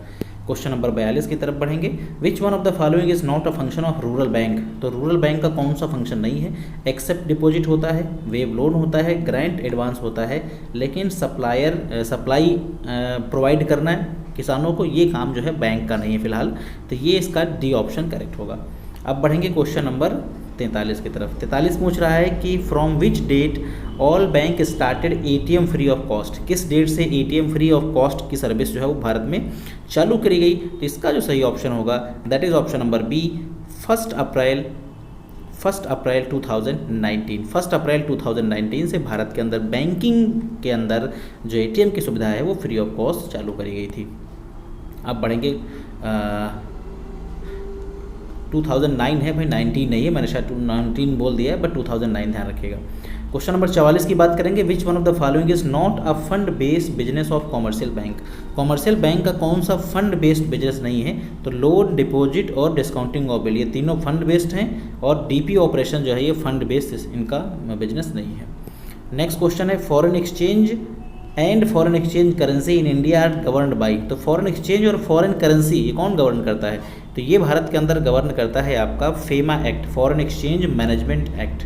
क्वेश्चन नंबर 42 की तरफ बढ़ेंगे। विच one of the following is not a function of rural bank. तो रूरल बैंक का कौन सा फंक्शन नहीं है? एक्सेप्ट डिपॉजिट होता है, वेव लोन होता है, ग्रांट एडवांस होता है, लेकिन सप्लाई प्रोवाइड करना है किसानों को, ये काम जो है बैंक का नहीं है फिलहाल। तो ये इसका डी ऑप्शन करेक्ट होगा। अब बढ़ेंगे क्वेश्चन नंबर 43 की तरफ। 43 पूछ रहा है कि from which date all bank started ATM free of cost. किस डेट से एटीएम फ्री ऑफ कॉस्ट की सर्विस जो है वो भारत में चालू करी गई? तो इसका जो सही ऑप्शन होगा that is option number B, 1 अप्रैल 2019। 1 अप्रैल 2019 से भारत के अंदर बैंकिंग के अंदर जो एटीएम की सुविधा है वो फ्री ऑफ कॉस्ट चालू करी गई थी। अब बढ़ेंगे 2009 है भाई, 19 नहीं है, मैंने शायद 19 बोल दिया है, बट 2009 ध्यान रखिएगा। क्वेश्चन नंबर 44 की बात करेंगे। विच one of the following is not a fund based business of commercial bank. Commercial bank का कौन सा फंड बेस्ड बिजनेस नहीं है? तो लोन, डिपॉजिट और डिस्काउंटिंग ऑफ बिल, ये तीनों फंड बेस्ड हैं, और डीपी ऑपरेशन जो है ये फंड बेस्ड इनका बिजनेस नहीं है। नेक्स्ट क्वेश्चन है foreign exchange and foreign exchange currency in India are governed by. तो फॉरेन एक्सचेंज और फॉरेन करेंसी ये कौन गवर्न करता है? तो ये भारत के अंदर गवर्न करता है आपका FEMA act, foreign exchange management act.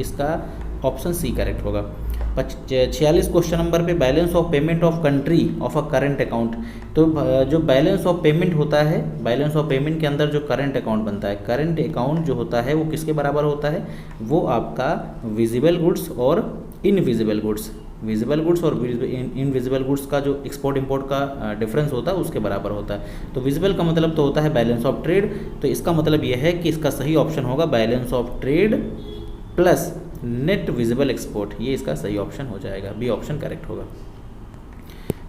इसका ऑप्शन सी करेक्ट होगा। 46 क्वेश्चन नंबर पे balance of payment of country of a current account. तो जो बैलेंस ऑफ पेमेंट होता है, बैलेंस ऑफ पेमेंट के अंदर जो करंट अकाउंट बनता है, करंट अकाउंट जो होता है वो किसके बराबर होता है? वो आपका विजिबल गुड्स और इनविजिबल गुड्स, विजिबल गुड्स और इनविजिबल गुड्स का जो एक्सपोर्ट इंपोर्ट का डिफरेंस होता है उसके बराबर होता है। तो विजिबल का मतलब तो होता है बैलेंस ऑफ ट्रेड, तो इसका मतलब यह है कि इसका सही ऑप्शन होगा balance of trade plus net visible export, ये इसका सही ऑप्शन हो जाएगा, बी ऑप्शन करेक्ट होगा।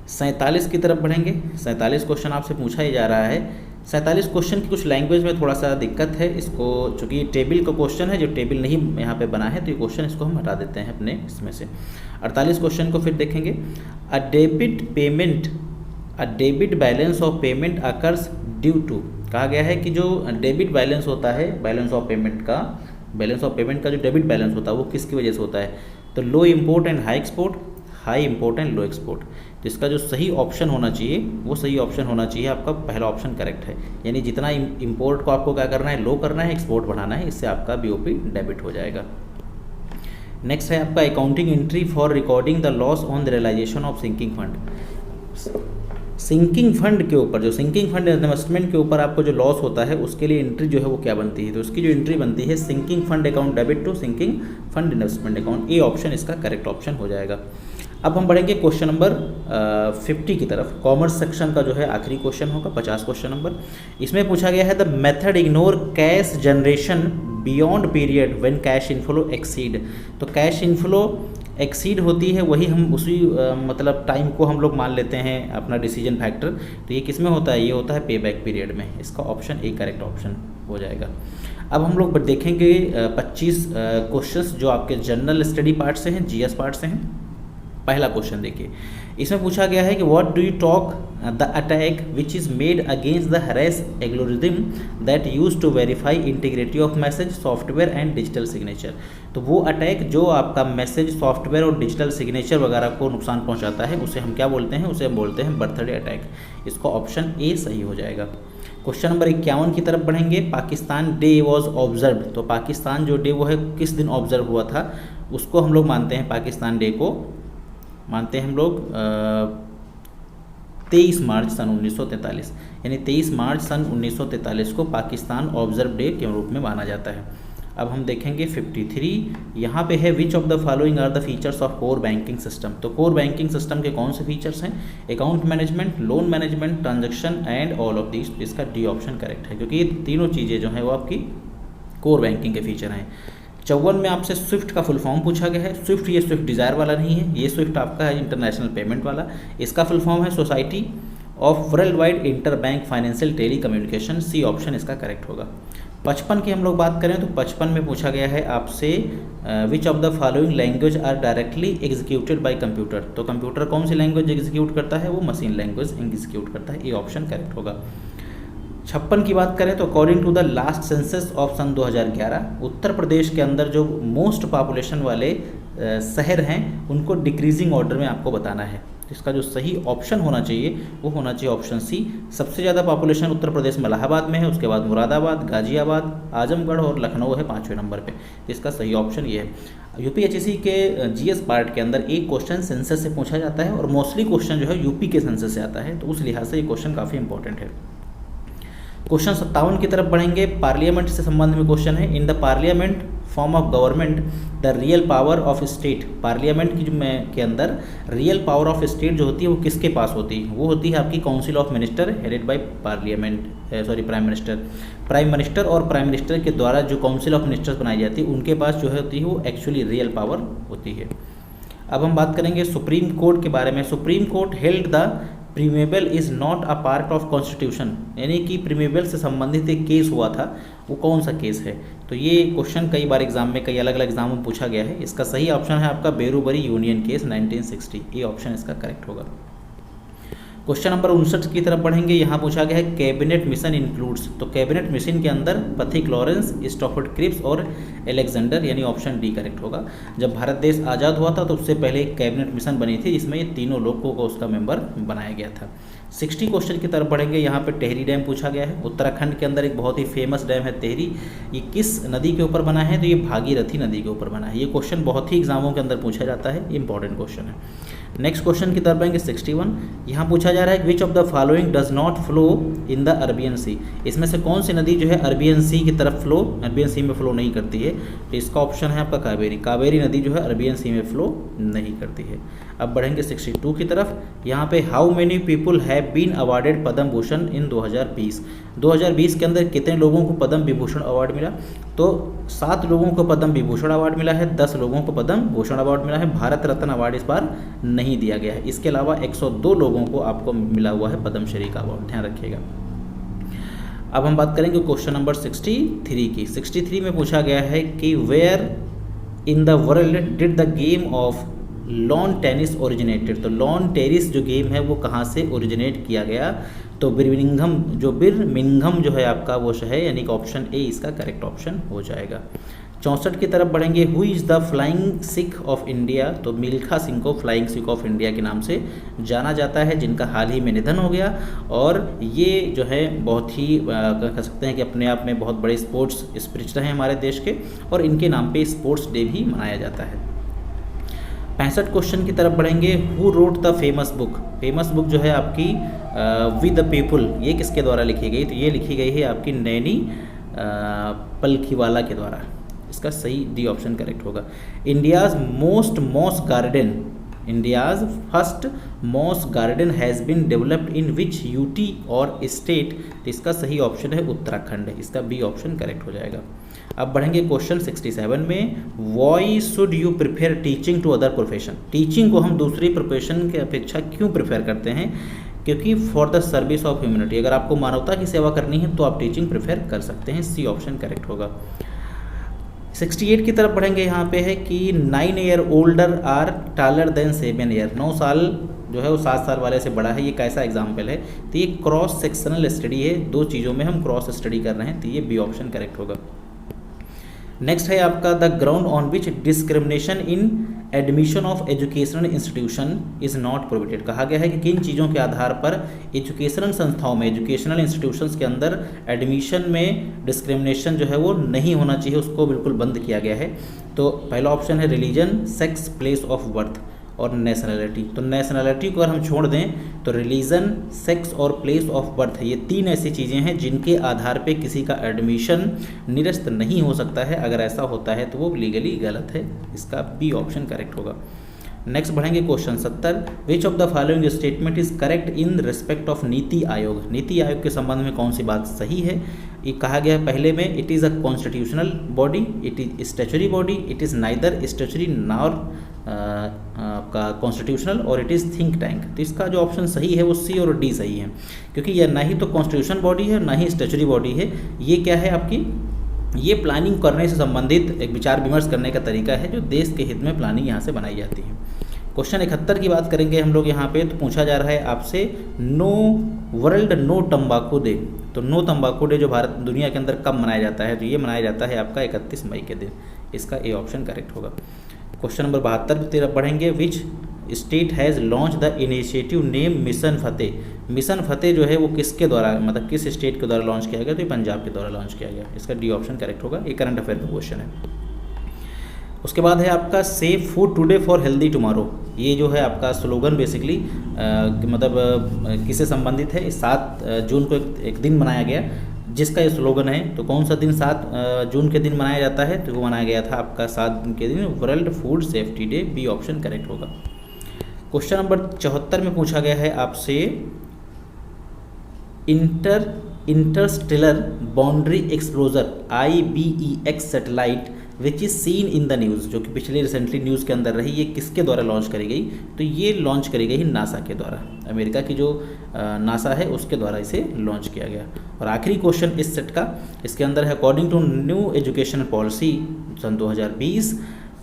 47 की तरफ बढ़ेंगे। 47 क्वेश्चन आपसे पूछा ही जा रहा है। 47 क्वेश्चन की कुछ लैंग्वेज में थोड़ा सा दिक्कत है इसको, चूँकि ये टेबल का क्वेश्चन है, जो टेबल नहीं यहाँ पे बना है तो ये क्वेश्चन इसको हम हटा देते हैं अपने इसमें से। 48 क्वेश्चन को फिर देखेंगे। A debit balance of payment occurs due to, कहा गया है कि जो डेबिट बैलेंस होता है, बैलेंस ऑफ पेमेंट का जो डेबिट बैलेंस होता है वो किसकी वजह से होता है, तो low import and high export, high import and low export. तो इसका जो सही ऑप्शन होना चाहिए वो सही ऑप्शन होना चाहिए आपका पहला ऑप्शन करेक्ट है, यानी जितना इम्पोर्ट को आपको क्या करना है, लो करना है, एक्सपोर्ट बढ़ाना है, इससे आपका बीओपी डेबिट हो जाएगा। नेक्स्ट है आपका accounting entry for recording the loss on the realisation of sinking fund. Sinking fund के ऊपर, जो सिंकिंग फंड इन्वेस्टमेंट के ऊपर आपको जो लॉस होता है उसके लिए एंट्री जो है वो क्या बनती है, तो उसकी जो एंट्री बनती है sinking fund account debit to sinking fund investment account, A option इसका करेक्ट ऑप्शन हो जाएगा। अब हम बढ़ेंगे क्वेश्चन नंबर 50 की तरफ। कॉमर्स सेक्शन का जो है आखिरी क्वेश्चन होगा, 50 क्वेश्चन नंबर। इसमें पूछा गया है the method ignore cash generation beyond period when cash inflow exceed. तो कैश इनफ्लो एक्सीड होती है, वही हम उसी मतलब टाइम को हम लोग मान लेते हैं अपना डिसीजन फैक्टर। तो ये किस में होता है, ये होता है पे बैक पीरियड में। इसका ऑप्शन ए करेक्ट ऑप्शन हो जाएगा। अब हम लोग देखेंगे 25 क्वेश्चंस जो आपके जनरल स्टडी पार्ट से हैं, जीएस पार्ट से हैं। पहला क्वेश्चन देखिए, इसमें पूछा गया है कि what do you talk the attack which is made against the hash algorithm that use to verify integrity of message software and digital signature. तो वो अटैक जो आपका मैसेज सॉफ्टवेयर और डिजिटल सिग्नेचर वगैरह को नुकसान पहुंचाता है उसे हम क्या बोलते हैं, उसे हम बोलते हैं बर्थडे अटैक। इसका ऑप्शन ए सही हो जाएगा। क्वेश्चन नंबर 51 की तरफ बढ़ेंगे। पाकिस्तान डे वॉज ऑब्जर्व, तो पाकिस्तान जो डे वो है किस दिन ऑब्जर्व हुआ था, उसको हम लोग मानते हैं, पाकिस्तान डे को मानते हैं हम लोग 23 मार्च सन 1943, यानी 23 मार्च सन 1943 को पाकिस्तान ऑब्जर्व डे के रूप में माना जाता है। अब हम देखेंगे 53, यहाँ पे है which of the following are the features of core banking system. तो कोर बैंकिंग सिस्टम के कौन से फीचर्स हैं, account management, loan management, transaction and all of this. इसका डी ऑप्शन करेक्ट है, क्योंकि ये तीनों चीज़ें जो हैं वो आपकी कोर बैंकिंग के फीचर हैं। 54 में आपसे स्विफ्ट का फुल फॉर्म पूछा गया है। स्विफ्ट ये स्विफ्ट डिज़ायर वाला नहीं है, ये स्विफ्ट आपका है इंटरनेशनल पेमेंट वाला। इसका फुल फॉर्म है society of world wide inter bank financial telecommunication, C option इसका करेक्ट होगा। 55 की हम लोग बात करें तो 55 में पूछा गया है आपसे which of the following language are directly executed by computer. तो कंप्यूटर कौन सी लैंग्वेज एग्जीक्यूट करता है, वो मशीन लैंग्वेज एग्जीक्यूट करता है, ये ऑप्शन करेक्ट होगा। 56 की बात करें तो according to the last census of सन 2011, उत्तर प्रदेश के अंदर जो मोस्ट पॉपुलेशन वाले शहर हैं उनको डिक्रीजिंग ऑर्डर में आपको बताना है। इसका जो सही ऑप्शन होना चाहिए वो होना चाहिए ऑप्शन सी। सबसे ज़्यादा पॉपुलेशन उत्तर प्रदेश में इलाहाबाद में है, उसके बाद मुरादाबाद, गाजियाबाद, आजमगढ़ और लखनऊ है 5वें नंबर पे। इसका सही ऑप्शन ये है। यूपीएचएससी के जीएस पार्ट के अंदर एक क्वेश्चन सेंसस से पूछा जाता है और मोस्टली क्वेश्चन जो है यूपी के सेंसस से आता है, तो उस लिहाज से ये क्वेश्चन काफ़ी इंपॉर्टेंट है। क्वेश्चन 57 की तरफ बढ़ेंगे। पार्लियामेंट से संबंध में क्वेश्चन है। In the parliament form of government the real power of state. Parliament की के अंदर रियल पावर ऑफ स्टेट जो होती है वो किसके पास होती है, वो होती है आपकी council of minister headed by prime minister. Prime minister और प्राइम मिनिस्टर के द्वारा जो काउंसिल ऑफ मिनिस्टर्स बनाई जाती है उनके पास जो होती है वो एक्चुअली रियल पावर होती है। अब हम बात करेंगे सुप्रीम कोर्ट के बारे में। Supreme Court held the preamble is not a part of constitution, यानी कि प्रीमेबल से संबंधित एक केस हुआ था, वो कौन सा केस है। तो ये क्वेश्चन कई बार एग्जाम में, कई अलग अलग एग्जाम में पूछा गया है। इसका सही ऑप्शन है आपका बेरूबरी यूनियन केस 1960, ये ऑप्शन इसका करेक्ट होगा। क्वेश्चन नंबर 59 की तरफ बढ़ेंगे। यहाँ पूछा गया है कैबिनेट मिशन इंक्लूड्स। तो कैबिनेट मिशन के अंदर पथिक लॉरेंस, स्टॉफर्ड क्रिप्स और एलेक्जेंडर, यानी ऑप्शन डी करेक्ट होगा। जब भारत देश आज़ाद हुआ था तो उससे पहले एक कैबिनेट मिशन बनी थी जिसमें ये तीनों लोगों को उसका मेंबर बनाया गया था। 60 क्वेश्चन की तरफ बढ़ेंगे। यहाँ पे टेहरी डैम पूछा गया है। उत्तराखंड के अंदर एक बहुत ही फेमस डैम है टेहरी, ये किस नदी के ऊपर बना है, तो ये भागीरथी नदी के ऊपर बना है। ये क्वेश्चन बहुत ही एग्जामों के अंदर पूछा जाता है, ये इंपॉर्टेंट क्वेश्चन है। नेक्स्ट क्वेश्चन की तरफ आएंगे 61। यहाँ पूछा जा रहा है which of the following does not flow in the Arabian sea, इसमें से कौन सी नदी जो है अरबियन सी की तरफ फ्लो, अरबियन सी में फ्लो नहीं करती है। तो इसका ऑप्शन है आपका कावेरी, कावेरी नदी जो है अरबियन सी में फ्लो नहीं करती है। अब बढ़ेंगे 62 की तरफ। यहाँ पे how many people have been awarded Padma Bhushan in 2020, 2020 के अंदर कितने लोगों को पद्म विभूषण अवार्ड मिला। तो 7 लोगों को पद्म विभूषण अवार्ड मिला है, 10 लोगों को पद्म भूषण अवार्ड मिला है। भारत रत्न अवार्ड इस बार नहीं दिया गया है। इसके अलावा 102 लोगों को आपको मिला हुआ है पद्मश्री का अवार्ड, ध्यान रखिएगा। अब हम बात करेंगे क्वेश्चन नंबर 63 की। 63 में पूछा गया है कि where in the world did the game of lawn tennis originated. तो लॉन टेनिस जो गेम है वो कहाँ से ओरिजिनेट किया गया। तो बिर्मिंघम जो है आपका वो है, यानी कि ऑप्शन ए इसका करेक्ट ऑप्शन हो जाएगा। 64 की तरफ बढ़ेंगे। Who is the flying Sikh of India. तो मिल्खा सिंह को फ्लाइंग सिख ऑफ इंडिया के नाम से जाना जाता है, जिनका हाल ही में निधन हो गया। और ये जो है बहुत ही कह सकते हैं कि अपने आप में बहुत बड़े स्पोर्ट्स स्पिरिट रहे हमारे देश के, और इनके नाम पे स्पोर्ट्स डे भी मनाया जाता है। 65 क्वेश्चन की तरफ बढ़ेंगे। Who wrote the famous book. Famous book जो है आपकी वी द पीपुल, ये किसके द्वारा लिखी गई। तो ये लिखी गई है आपकी नैनी पलखीवाला के द्वारा। इसका सही डी ऑप्शन करेक्ट होगा। India's most moss garden, India's first moss garden has been developed in which UT और स्टेट। तो इसका सही ऑप्शन है उत्तराखंड, इसका बी ऑप्शन करेक्ट हो जाएगा। अब बढ़ेंगे क्वेश्चन 67 में। Why should you prefer teaching to other profession. Teaching को हम दूसरी प्रोफेशन के अपेक्षा क्यों प्रेफर करते हैं। क्योंकि for the service of humanity, अगर आपको मानवता की सेवा करनी है तो आप टीचिंग प्रेफर कर सकते हैं, सी ऑप्शन करेक्ट होगा। 68 की तरफ बढ़ेंगे। यहाँ पे है कि 9 year older are taller than 7 year. 9 साल जो है वो 7 साल वाले से बड़ा है। ये कैसा एग्जाम्पल है। तो ये क्रॉस सेक्शनल स्टडी है, दो चीज़ों में हम क्रॉस स्टडी कर रहे हैं, तो ये बी ऑप्शन करेक्ट होगा। नेक्स्ट है आपका the ground on which discrimination in admission of educational institution is not prohibited. कहा गया है कि किन चीज़ों के आधार पर एजुकेशनल संस्थाओं में, एजुकेशनल इंस्टीट्यूशंस के अंदर एडमिशन में डिस्क्रिमिनेशन जो है वो नहीं होना चाहिए, उसको बिल्कुल बंद किया गया है। तो पहला ऑप्शन है religion, sex, place of birth और नेशनैलिटी। तो नेशनैलिटी को अगर हम छोड़ दें तो रिलीजन, सेक्स और प्लेस ऑफ बर्थ, ये 3 ऐसी चीज़ें हैं जिनके आधार पे किसी का एडमिशन निरस्त नहीं हो सकता है। अगर ऐसा होता है तो वो लीगली गलत है, इसका बी ऑप्शन करेक्ट होगा। नेक्स्ट बढ़ेंगे question 70। Which of the following statement is correct in respect of NITI Aayog. NITI Aayog के संबंध में कौन सी बात सही है। ये कहा गया है पहले में, it is a constitutional body, it is statutory body, it is neither statutory nor आपका कॉन्स्टिट्यूशनल, और इट इज़ थिंक टैंक। तो इसका जो ऑप्शन सही है वो सी और डी सही है, क्योंकि यह ना ही तो कॉन्स्टिट्यूशन बॉडी है ना ही स्टैच्यूटरी बॉडी है। ये क्या है आपकी, ये प्लानिंग करने से संबंधित एक विचार विमर्श करने का तरीका है, जो देश के हित में प्लानिंग यहाँ से बनाई जाती है। क्वेश्चन 71 की बात करेंगे हम लोग यहाँ पे। तो पूछा जा रहा है आपसे नो वर्ल्ड नो तंबाकू डे। तो नो तंबाकू डे जो भारत दुनिया के अंदर कब मनाया जाता है। तो ये मनाया जाता है आपका 31 मई के दिन, इसका ए ऑप्शन करेक्ट होगा। क्वेश्चन नंबर 72 की तरफ बढ़ेंगे। Which state has launch the initiative name mission Fateh. Mission Fateh जो है वो किसके द्वारा, मतलब किस स्टेट के द्वारा लॉन्च किया गया। तो ये पंजाब के द्वारा लॉन्च किया गया, इसका डी ऑप्शन करेक्ट होगा। ये करंट अफेयर का क्वेश्चन है। उसके बाद है आपका save food today for healthy tomorrow. ये जो है आपका स्लोगन बेसिकली मतलब किससे संबंधित है। 7 जून को एक दिन मनाया गया जिसका ये स्लोगन है। तो कौन सा दिन 7 जून के दिन मनाया जाता है। तो वो मनाया गया था आपका 7 जून के दिन World Food Safety Day, B option correct होगा। क्वेश्चन नंबर 74 में पूछा गया है आपसे interstellar boundary explosion IBEX satellite which is seen in the news, जो कि पिछले रिसेंटली न्यूज़ के अंदर रही, ये किसके द्वारा लॉन्च करी गई। तो ये लॉन्च करी गई नासा के द्वारा, अमेरिका की जो नासा है उसके द्वारा इसे लॉन्च किया गया। और आखिरी क्वेश्चन इस सेट का, इसके अंदर है according to new education policy सन 2020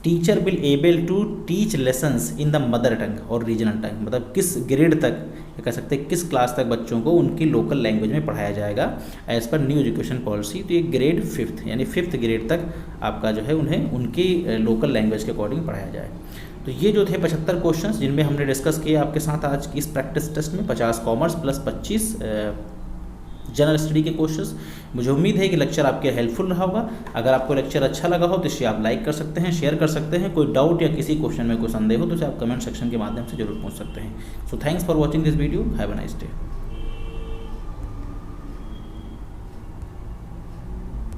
teacher will able to teach lessons in the mother tongue और रीजनल टंग। मतलब किस ग्रेड तक, कह सकते हैं किस क्लास तक बच्चों को उनकी लोकल लैंग्वेज में पढ़ाया जाएगा as per new education policy. तो ये ग्रेड 5th यानी 5th ग्रेड तक आपका जो है उन्हें उनकी लोकल लैंग्वेज के अकॉर्डिंग पढ़ाया जाए। तो ये जो थे 75 क्वेश्चंस जिनमें हमने डिस्कस किए आपके साथ आज की इस प्रैक्टिस टेस्ट में। 50 कॉमर्स प्लस 25 जनरल स्टडी के क्वेश्चंस। मुझे उम्मीद है कि लेक्चर आपके हेल्पफुल रहा होगा। अगर आपको लेक्चर अच्छा लगा हो तो इसे आप लाइक कर सकते हैं, शेयर कर सकते हैं। कोई डाउट या किसी क्वेश्चन में कोई संदेह हो तो उसे आप कमेंट सेक्शन के माध्यम से जरूर पूछ सकते हैं। So thanks for watching this video, have a nice day.